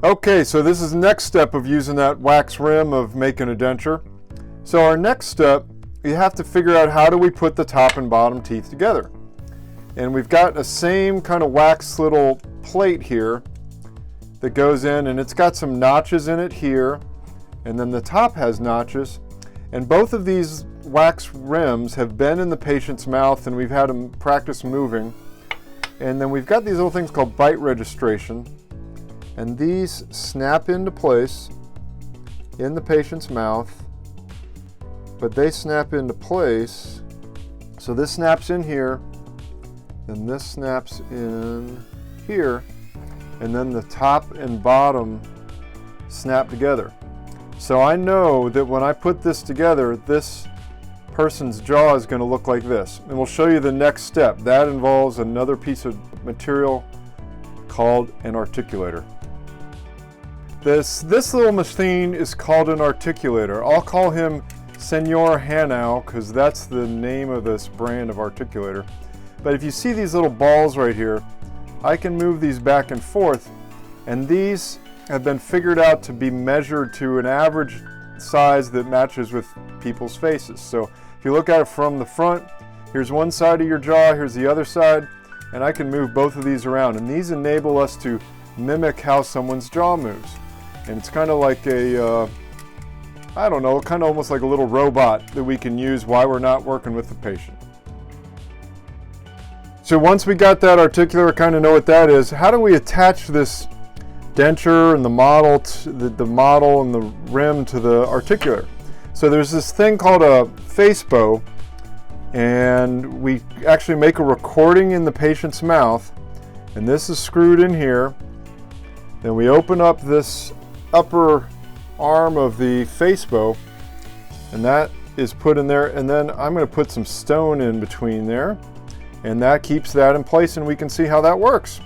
Okay, so this is the next step of using that wax rim of making a denture. So our next step, you have to figure out how do we put the top and bottom teeth together. And we've got a same kind of wax little plate here that goes in, and it's got some notches in it here, and then the top has notches. And both of these wax rims have been in the patient's mouth, and we've had them practice moving. And then we've got these little things called bite registration, and these snap into place in the patient's mouth, but they snap into place. So this snaps in here, and this snaps in here, and then the top and bottom snap together. So I know that when I put this together, this person's jaw is going to look like this. And we'll show you the next step. That involves another piece of material called an articulator. This little machine is called an articulator. I'll call him Senor Hanau because that's the name of this brand of articulator. But if you see these little balls right here, I can move these back and forth, and these have been figured out to be measured to an average size that matches with people's faces. So if you look at it from the front, here's one side of your jaw, here's the other side, and I can move both of these around. And these enable us to mimic how someone's jaw moves. And it's kind of like a, I don't know, kind of almost like a little robot that we can use while we're not working with the patient. So once we got that articulator, kind of know what that is, how do we attach this denture and the model and the rim to the articulator? So there's this thing called a face bow, and we actually make a recording in the patient's mouth, and this is screwed in here. Then we open up this upper arm of the face bow, and that is put in there, and then I'm going to put some stone in between there, and that keeps that in place, and we can see how that works.